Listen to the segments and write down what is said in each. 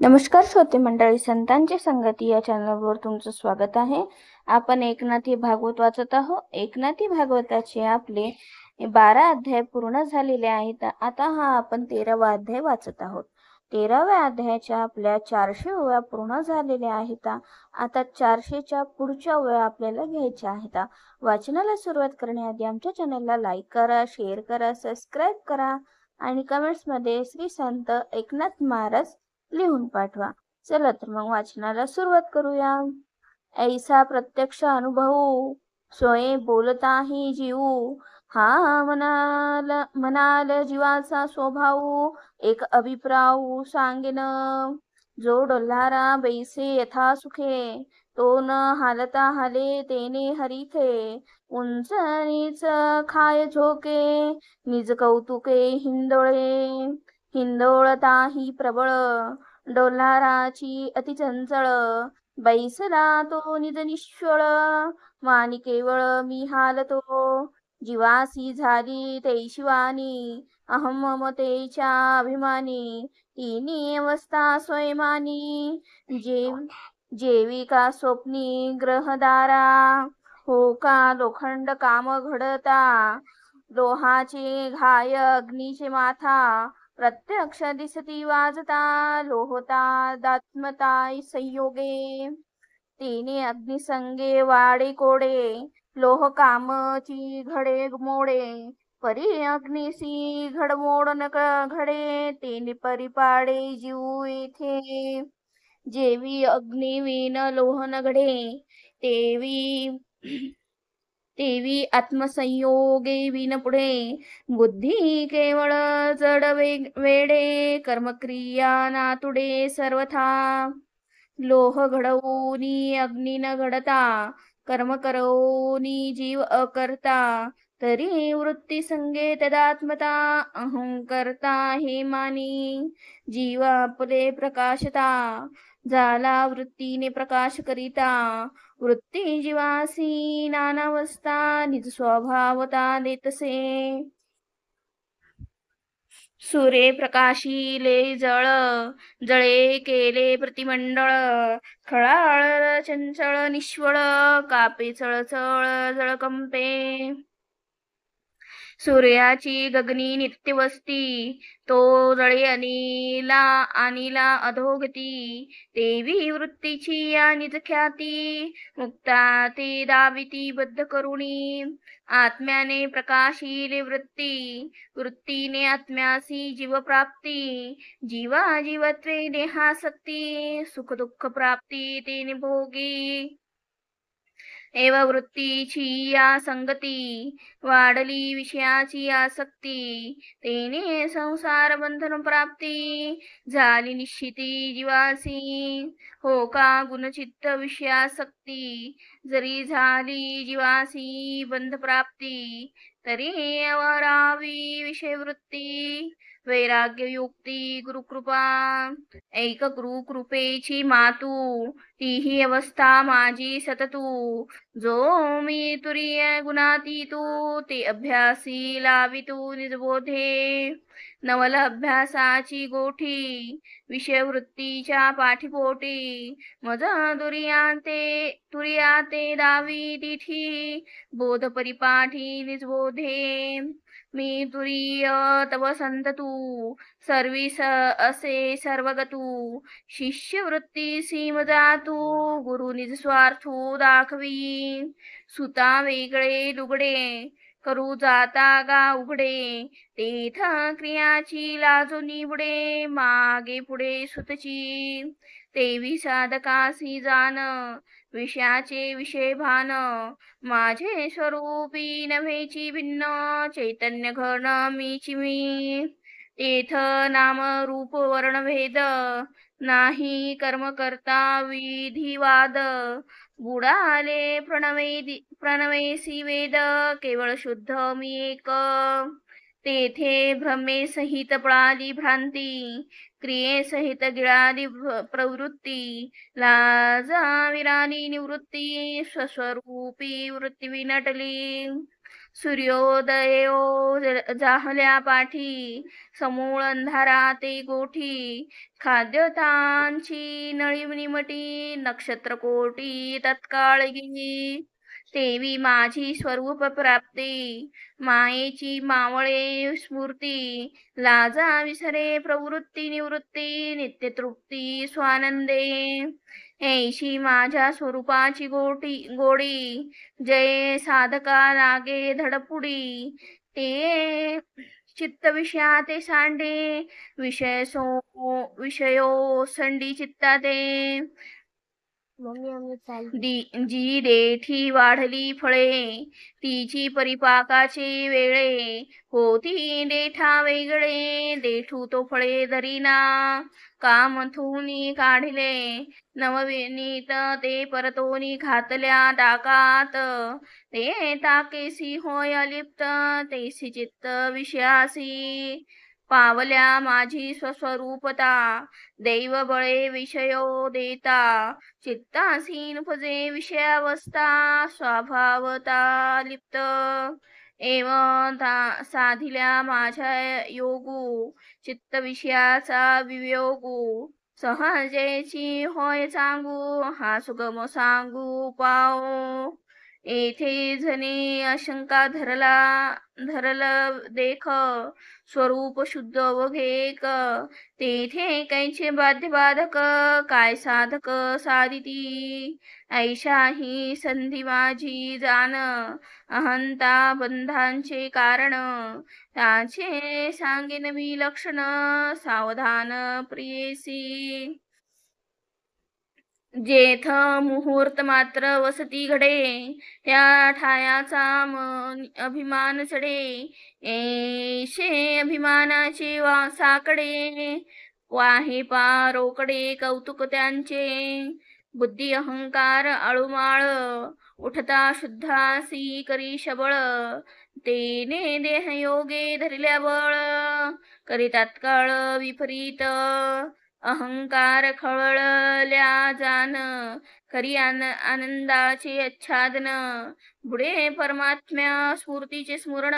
नमस्कार श्रोते मंडळी, संतांची संगती या चॅनलवर तुमचं स्वागत आहे. आपण एकनाथी भागवत वाचत आहोत. एकनाथी भागवताचे आपले 12 अध्याय पूर्ण झालेले आहेत. आता आपण 13वा अध्याय वाचत आहोत. 13व्या अध्यायाच्या आपल्या 400 ओव्या पूर्ण झालेल्या आहेत. आता 400च्या पुढच्या ओव्या आपल्याला घ्यायच्या आहेत. वाचनाला सुरुवात करण्याआधी आमच्या चॅनलला लाईक करा, शेअर करा, सबस्क्राईब करा आणि कमेंट्स मध्ये श्री संत एकनाथ महाराज लिहून पाठवा. चला तर मग वाचनाला सुरुवात करूया. ऐसा प्रत्यक्ष अनुभव स्वयं बोलताही जीव, हा मनाल जीवाचा स्वभाव, एक अभिप्राय सांगेन. जो डोल्हारा बैसे यथा सुखे, तो न हालता हाले तेने हरिथे. उंच नीच खाय झोके, निज कौतुके हिंदोळे. हिंदोळताही प्रबळ, डोल्हाराची अति चंचळ. बैसला तो निज निश्वळ, मानी केवळ मी हालतो. जीवासी झाली तैशिवानी, अहम ममतेच्या अभिमानी. तिन्ही अवस्था स्वयमानी, जेवी का स्वप्नी ग्रहदारा. हो का लोखंड काम घडता, लोहाचे घाय अग्नीचे माथा. प्रत्यक्ष दिसती वाजता, लोहता दात्मता संयोगे. तिने अग्निसंगे वाडे कोडे, लोह कामची घडे मोडे. परी अग्निसी घडमोड न घडे, तेने परिपाडे जीव येथे. जेवी अग्निवीन लोह न घडे, तेवी आत्मसंयोगे विन पुढे. बुद्धी केवळ जड वेडे, कर्मक्रिया नातुडे सर्वथा. लोह घडवूनी अग्नी न घडता, कर्म करवूनी जीव अकर्ता. तरी वृत्ती संगे तदात्मता, अहंकर्ता हे मानी. जीव आपले प्रकाशता, झाला वृत्तीने प्रकाश करिता. वृत्ती जीवासी नानावस्था, निज स्वभावता देतसे. सूर्ये प्रकाशिले जळ, जळे केले प्रतिमंडळ. खळाळ चंचळ निश्वळ, कापे चळचळ जळकंपे. सूर्याची गगनी नित्यवस्ती, तो जळे अनिला अधोगती. देवी वृत्तीची या निज ख्याती, मुक्ता ते दाविती बद्ध करुणी. आत्म्याने प्रकाशिले वृत्ती, वृत्तीने आत्म्यासी जीव प्राप्ती. जीवा जीवत्वे देहासक्ती, सुख दुःख प्राप्ती तेने भोगी. एव वृत्तीची या संगती, वाढली विषयाची आसक्ती. तेने संसार बंधन प्राप्ती, झाली निश्चिती जीवासी. हो का गुणचित्त विषयासक्ती, जरी झाली जीवासी बंध प्राप्ती. तरी अवरावी विषयवृत्ती, वैराग्य युक्ती गुरुकृपा. ऐक गुरुकृपेची मातू, तीही अवस्था माझी सततू. जो मी तुरीय गुणातीतू, ते अभ्यासी लावितू निजबोधे. नवल अभ्यासाची गोठी, विषयवृत्तीच्या पाठीपोटी. मज तुरियाते दावी तिठी, बोध परिपाठी निजबोधे. मी तुरीय तव संततू, सर्विस असे सर्वगतू. शिष्यवृत्ती सीम जातू, गुरु निज स्वार्थू दाखवी. सुता वेगळे लुगडे, करू जाता गा उघडे. तेथ क्रियाची लाजो निवडे, मागे पुढे सुतची. तेवी साधकासी जाण, विषयाचे विषय भान. माझे स्वरूपी नव्हेची भिन्न, चैतन्य घन मीची मी. तेथ नाम रूप वर्ण भेद, नाही कर्म करता विधिवाद. बुडाले प्रणवेसी वेद, केवळ शुद्ध मी एक. तेथे भ्रमे सहित पळाली भ्रांती, क्रिये सहित गिळाली प्रवृत्ती. लाजा विरानी निवृत्ती, स्वस्वरूपी वृत्ती विनटली. सूर्योदयो जाहल्या पाठी, समूळ अंधारा ते गोठी, खाद्यतांची नळी निमटी, नक्षत्र कोटी तत्काळ गी. देवी माझी स्वरूप प्राप्ती, मायेची मावळे स्फूर्ती, लाजा विसरे प्रवृत्ती निवृत्ती, नित्य तृप्ती स्वानंदे. ऐशी माझ्या स्वरूपाची गोडी, जय साधका लागे धडपुडी. ते चित्त विषयाते सांडे, विषयो संडी चित्ताते. जी देठी वाढली फळे, तिची परिपाकाचे वेळे, होती देठा वेगळे, देठू तो फळे धरीना. कामथुनी काढिले नवविनीत, ते परतोनी घातल्या डाकात. ते ताकेसी होय अलिप्त, तेसी चित्त विषयासी. पावल्या माझी स्वस्वरूपता, दैव बळे विषयो देता. चित्तासीन फजे विषयावस्था, स्वभावता लिप्त. एवं साधिल्या माझ्या योगू, चित्त विषयाचा वियोगू. सहजेची होय सांगू, हा सुगम सांगू पाओ. येथे जने अशंका धरल देख, स्वरूप शुद्ध वघेक. तेथे कैचे बाध्यबाधक, काय साधक साधिती. ऐशा ही संधी माझी जाण, अहंता बंधांचे कारण. त्याचे सांगेन विलक्षण, सावधान प्रियसी. जेथ मुहूर्त मात्र वसती घडे, त्या ठायाचा अभिमान चढे. ऐशे अभिमानाचे साकडे, वाहे रोकडे कौतुक त्यांचे. बुद्धी अहंकार आळुमाळ, उठता शुद्धासी करी शबळ. तेने देह योगे धरिल्या बळ, करी तात्काळ विपरीत. अहंकार खवळल्या जान, खरी आनंदाचे आच्छादन. पुढे परमात्म्या स्फूर्तीचे स्मरण,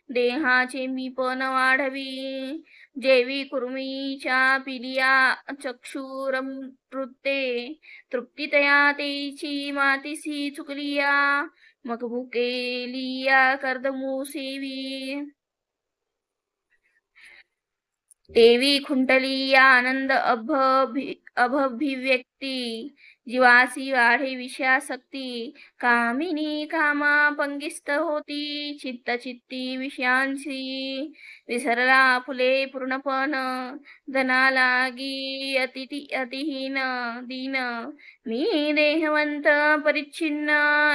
देहाचे मीपण वाढवी. जेवी कुर्मीच्या पिलिया चक्षुर तृप्ते, तृप्तितया तेची मातीसी चुकलिया. मग भुकेलिया कर्दमू सेवी. देवी खुंटली या आनंद अभिव्यक्ती, जीवासी वाढे विषयासक्ती. कामिनी कामा पंगिस्त होती, चित्त चित्ती विषयांशी. विसरला फुले पूर्णपण, धना लागी अतिहीन दीन. मी देहवंत परिच्छिन्न,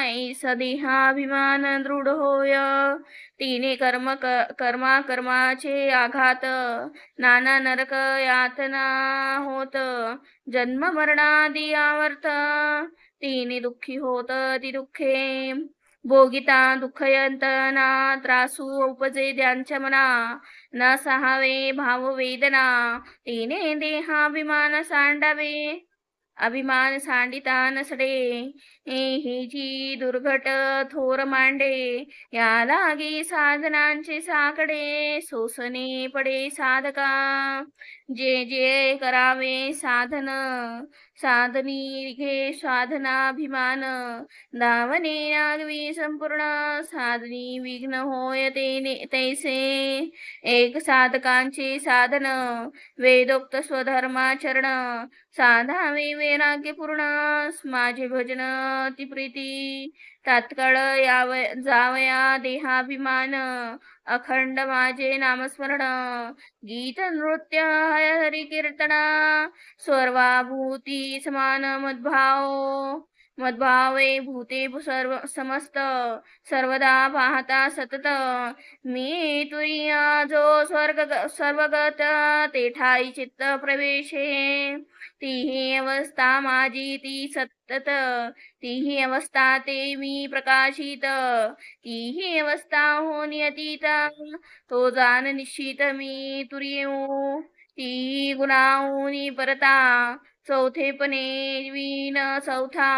ऐसा देहाभिमान दृढ होय. तिने कर्माचे आघात, नाना नरक यातना होत. जन्म मरणादी आवर्त, तिने दुःखी होत ती दुःखे. भोगिता दुःखयंतना, त्रासू उपजे त्यांच्या मना. न सहावे भाव वेदना, तिने देहाभिमान सांडावे. अभिमान सांडिता नसडे, ही जी दुर्घट थोर मांडे. या लागी साधनांचे साकडे, सोसने पडे साधका. जे जे करावे साधन, साधनी घे साधनाभिमान. दावने नागवी संपूर्ण, साधनी विघ्न होय तैसे. एक साधकांचे साधन, वेदोक्त स्वधर्माचरण. साधावे वैराग्यपूर्ण, माझे भजन ती प्रीती. तात्काळ जावया देहाभिमान, अखंड माझे नामस्मरण. गीत नृत्य हरि कीर्तना, सर्वाभूती समान मद्भावे भूते समस्त. सर्वदा पाहता सतत, मी तुरिया जो सर्वगत. ते ठाई चित्त प्रवेशे, तीही अवस्था माझी ती सतत. तीही अवस्था ते मी प्रकाशित, तीही अवस्था होनी अतीत. तो जान निश्चित मी तुर्यू. ती गुणाऊनी परता चौथेपणे विन चौथा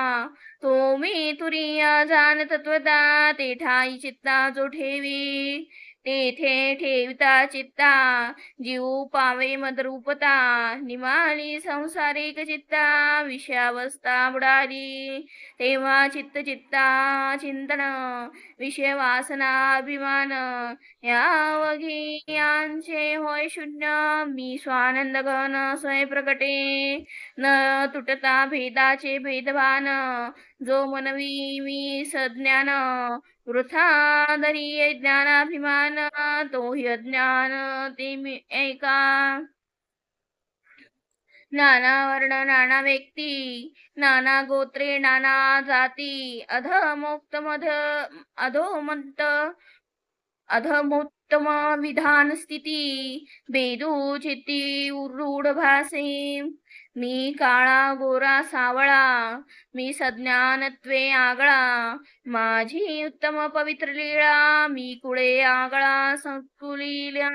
तो मी तुरिया जाण तत्वता ते ठाई चित्ता जो ठेवी तेथे ठेविता चित्ता जीव पावे मदरूपता निमाली संसारिक चित्ता विषयावस्था बुडाली तेव्हा चित्त चित्ता चिंतन विषय वासना अभिमान यावगी यांचे होय शून्य मी स्वानंद घन स्वय प्रकटे न तुटता भेदाचे भेदभान जो मनवी मी सज्ञान वृथा धरी ज्ञानाभिमान तोही अज्ञान ते मी ऐका नाना वर्ण नाना व्यक्ती नाना गोत्रे नाना जाती अधोमंत अधमोत्तम विधान स्थिती बेदू चित्ती रूढ भासे मी काळा गोरा सावळा मी सज्ञानत्वे आगळा माझी उत्तम पवित्र लीळा मी कुळे आगळा संकुलीला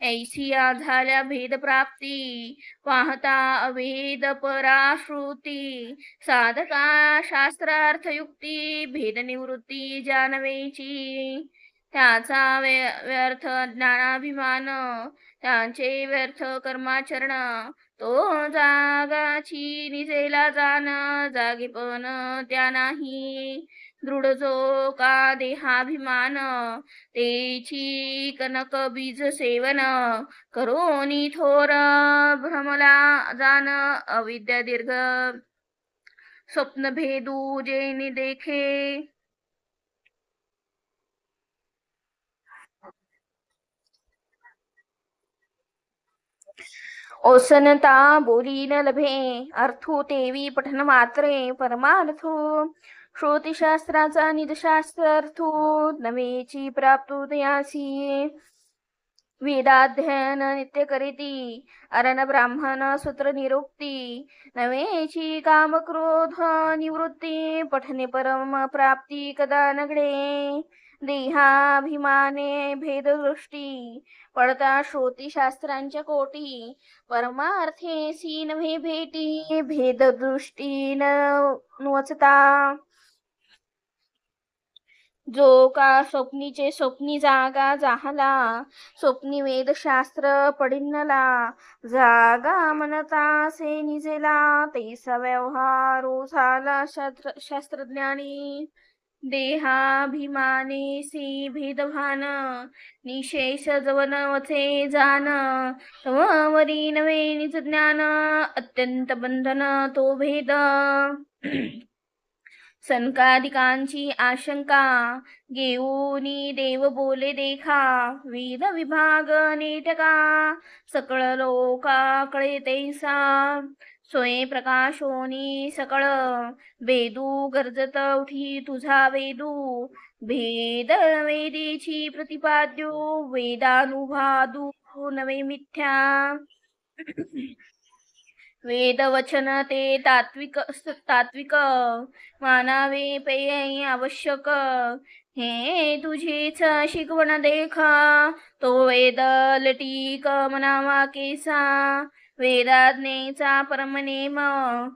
ऐसिया झाल्या भेद प्राप्ती पाहता अभेद पराश्रुती साधका शास्त्रार्थयुक्ती भेद निवृत्ती जानवेची त्याचा व्यर्थ ज्ञानाभिमान त्यांचे व्यर्थ कर्माचरण तो जागाची निजेला जाण जागेपण त्या नाही दृढ जो का देहाभिमान तेची कनक बीज सेवन करोनी थोर भ्रमला जाण अविद्या दीर्घ स्वप्न भेदू जेनी देखे ओसनता बोली न लभे अर्थो तेवी पठन मात्रे परमार्थो श्रुतिशास्त्राचा निजशास्त्र अर्थो नवेची प्राप्तो दयासी वेदाध्ययन नित्य करीती अरण ब्राह्मण सूत्र निरुक्ती नवेची काम क्रोध निवृत्ती पठने परम प्राप्ती कदा नगडे देहाभिमाने भेददृष्टी पडता श्रोतीशास्त्रांच्या कोटी परमार्थेसी नव्हे भेटी भेददृष्टी नवचता जो का स्वप्नीचे स्वप्नी जागा जाहला स्वप्नी वेदशास्त्र पडिन्नला जागा मनता से निजेला तैसा व्यवहारो झाला शास्त्रज्ञानी देहाभिमानेसी भेदभान निशेष जवन वचे जान तमवरी नवे निज ज्ञान अत्यंत बंधन तो भेद सनकादिकांची आशंका घेऊनी देव बोले देखा वेद विभाग नेटका सकळ लोका कळे तैसा स्वय प्रकाशोनी सकळ वेदू गरजत उठी तुझा वेदू भेद वेदीची प्रतिपाद्यो वेदानुभादू नवे मिथ्या वेद वचन ते तात्विक मानावे पेय आवश्यक हे तुझीच शिकवण देखा तो वेद लटीक मनावा केसा वेदाज्ञेचा परमनेम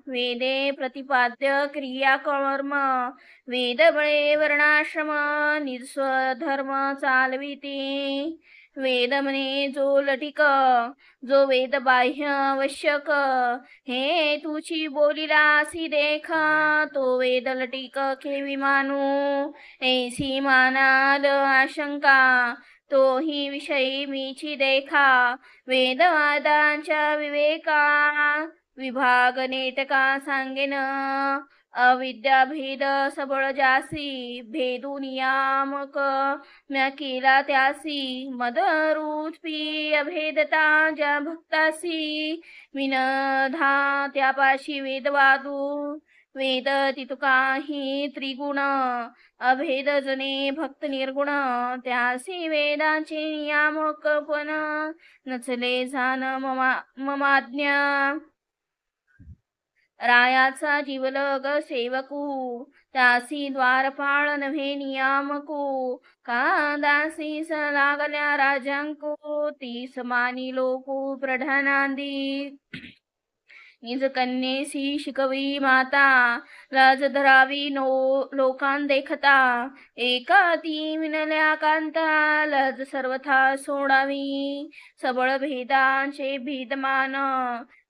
वेदे प्रतिपाद्य क्रिया कर्म वेद बळे वर्णाश्रम निस्वधर्म चालविते वेद म्हणे जो लटिक जो वेद बाह्य आवश्यक हे तुची बोलिलासी देख तो वेद लटिक केवी मानू ऐसी मानाल आशंका तो ही विषयी मीची देखा वेदवादांच्या विवेका विभाग नेटका सांगेन अविद्या भेद सबळ जासी भेदू नियामक म्या केला त्यासी मदरूपी अभेदता ज्या भक्तासी विनधा त्यापाशी वेदवादू वेद तितुकाही त्रिगुण अभेद जने भक्त निर्गुण त्यासी वेदाचे नियामक पण नचले जाण ममाज्ञा रायाचा जीवलग सेवकू, त्यासी द्वारपाळ नव्हे नियामकू. का दासी लागल्या राजांकू, ती समानी लोकू प्रधानांदी. निज कन्येसी शिकवी माता, लाज धरावी नो लोकां देखता. एका ती विनल्या कांता, लाज सर्वथा सोडावी. सबळ भेदांचे भेदमान,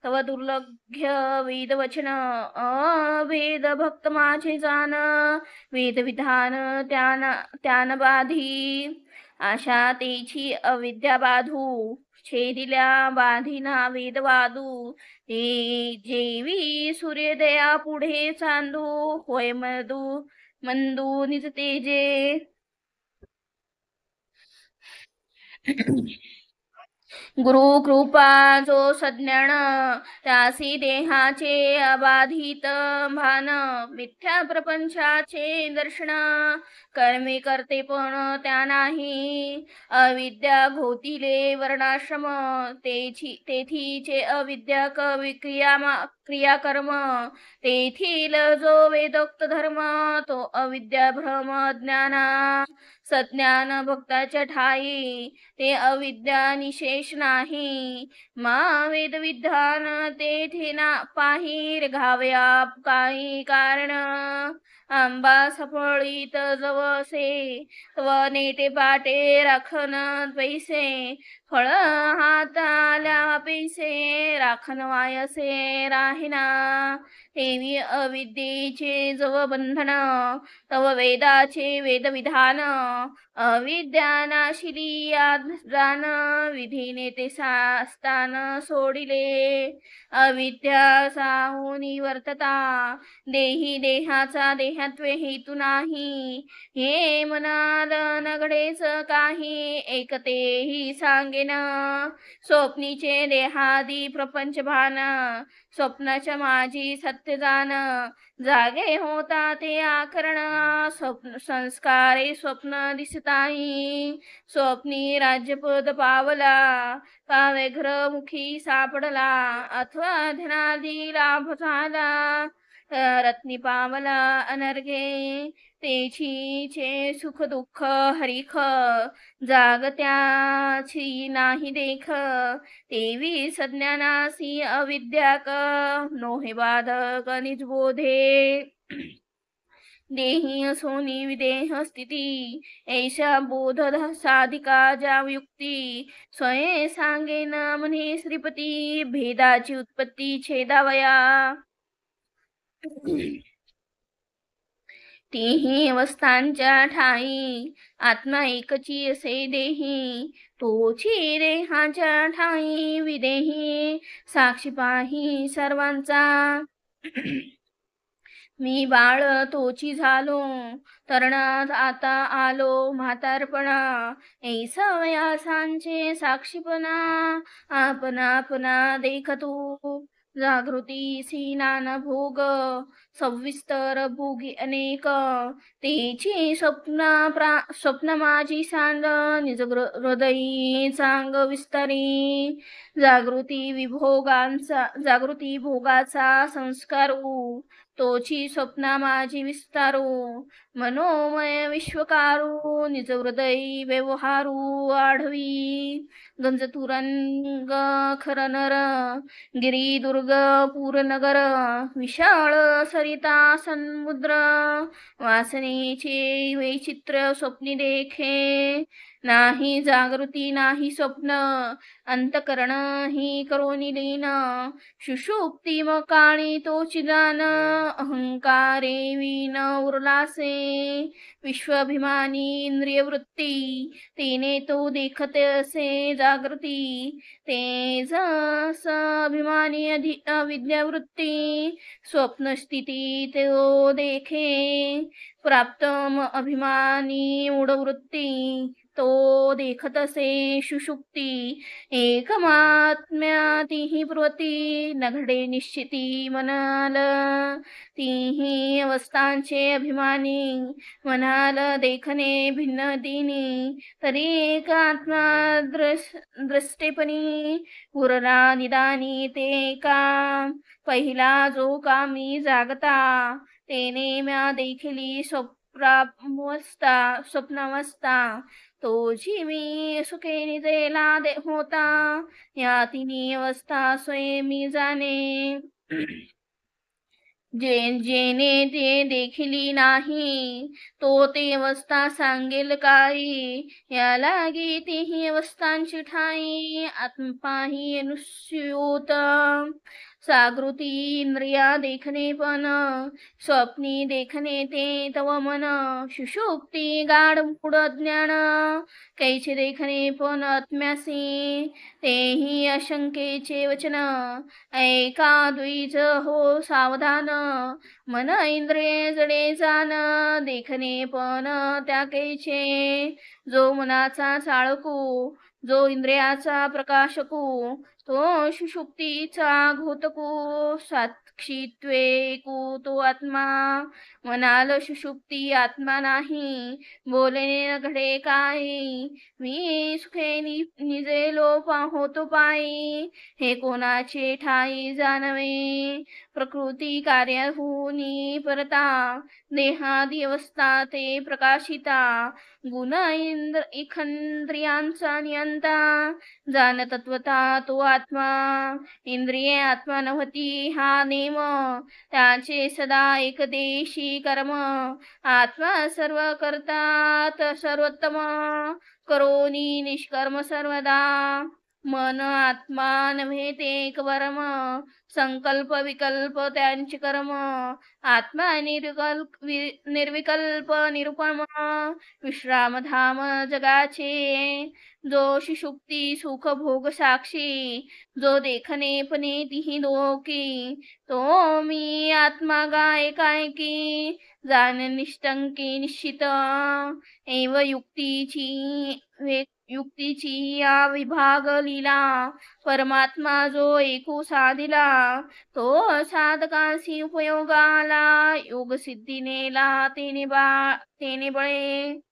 तव दुर्लभ्य वेद वचन. अभेद भक्त माझे जान, वेद विधान त्यान बाधी. आशा तेची अविद्या बाधू, छेदिल्या बाधिना वेदवादू. ते जेवी सूर्योदया पुढे चांदू, होय मंदू निज तेजे. गुरु कृपा जो सज्ञान, त्यासी देहाचे अबाधित भान. मिथ्या प्रपंचाचे दर्शन, कर्मे करते पण त्या नाही. अविद्या घोतीले वर्णाश्रम, तेथीचे अविद्या क्रियाकर्म. तेथील जो वेदोक्त धर्म, तो अविद्या भ्रम ज्ञाना. सज्ञान भक्ताच्या ठाई, ते अविद्या निशेष नाही. मा वेद विधान तेथे ना पाहिर, घाव्या काही कारण. आंबा सफळीत जवसे, तव नेटे पाटे राखन पैसे. फळ हाताल्या पैसे, राखन वायसे राहिना. तेवी अविद्येचे जव बंधन, तव वेदाचे वेदविधान. अविद्यानाशिली जान, विधीने ते स्थान सोडिले. अविद्या साहुनी वर्तता, देही देहाचा देहत्वे हेतू नाही. हे मनाल नगडेच काही, एकतेही सांगेन. स्वप्नीचे देहादी प्रपंच भान, स्वप्नाच्या माझी सत्य जाण. जागे होता ते आकरण, स्वप्न संस्कारे स्वप्न दिसताही. स्वप्नी राज्यपद पावला, पावे घरमुखी सापडला. अथवा धनादी लाभ झाला, रत्नी पावला अनर्घे. तेचीचे सुख दुःख हरिख, जागत्याची नाही देख. तेवी सज्ञानासी अविद्याक, नोहे बाधक निज बोधे. देही असोनी विदेह स्थिती, ऐशा बोध साधिका ज्या युक्ती. स्वये सांगेन म्हणे श्रीपती, भेदाची उत्पत्ती छेदावया. तीही अवस्थांच्या ठाई, आत्मा एकची असे देही. तोची देहाच्या ठाई विदेही, साक्षी पाही सर्वांचा. मी बाळ तोची झालो, तरणात आता आलो म्हातारपणा. ऐसा वयासांचे साक्षीपणा, आपणा देखतो. जागृती नाना भोग, सविस्तर भोगी अनेक. तेची स्वप्न माझी सांड, निज हृदयी चांग विस्तारी. जागृती भोगाचा संस्कारू, तोची स्वप्ना माझी विस्तारू. मनोमय विश्वकारू, निज हृदयी व्यवहारू आढवी. गंज तुरंग खर नर, गिरी दुर्ग पूरनगर. विशाळ सरिता समुद्र, वासनेचे वैचित्र स्वप्नी देखे. नाही जागृती नाही स्वप्न, अंतकरण ही करोनी लीन. सुषुप्ती काळी तोची जाण, अहंकारे वीन उरलासे. विश्वाभिमानी इंद्रिय वृत्ती, तेने तो देखत असे जागृती. तेज अभिमानी अविद्यावृत्ती, स्वप्न स्थिती तो देखे. प्राप्त अभिमानी मूढवृत्ती, तो देखत असे सुषुप्ती एकमात्म्या तिही ब्रुवती न घडे निश्चिती मनाल तिही अवस्थांचे अभिमानी मनाल देखणे भिन्न दिनी तरी एकात्मा दृष्टेपणी उरला निदानी ते का पहिला जो कामी जागता तेने म्या देखिली स्वप्नावस्था तो जीवी सुखे निजेला होता या तिन्ही अवस्था स्वयं मी जाणे जेने ते देखिली नाही तो ते अवस्था सांगेल काही या लागी तीही अवस्थांची ठाई आत्मपाही अनुस्यूत जागृती इंद्रिया देखणे पण स्वप्नी देखणे ते तव मन सुषुप्ती गाढ मूढ ज्ञान कैचे देखणे पण आत्म्यासी तेही अशंकेचे वचन ऐका द्विज हो सावधान मन इंद्रिय जडे जान देखणे पण त्या कैचे जो मनाचा चाळकू जो इंद्रियाचा प्रकाशकू तो सुषुप्तीचा घोतकू साक्षीत्वे एकू तो आत्मा मनाल सुषुप्ती आत्मा नाही बोलणे घडे काही मी सुखे निजे लोप होतो पायी हे कोणाचे ठाई जाणवे प्रकृती कार्याहुनी परता देहादी अवस्था ते प्रकाशिता गुण इखंद्रियांचा नियंता जाण तत्वता तो आत्मा इंद्रिये आत्मा नव्हती हा नेम त्याचे सदा एकदेशी कर्म आत्मा सर्व करतात सर्वोत्तम करोनी निष्कर्म सर्वदा मन आत्मा नव्हे ते एक वर्म संकल्प विकल्प त्यांचे कर्म आत्मा निर्विकल्प निरुपम विश्रामधाम जगाचे जो सुषुप्ती सुख भोग साक्षी जो देखणे पणे तिही दोकी तो मी आत्मा गाय काय की जाण निष्टंकी निश्चित एव युक्तीची या विभाग लीला परमात्मा जो एकू साधिला तो साधकासी उपयोगाला योग सिद्धीनेला तेने बळे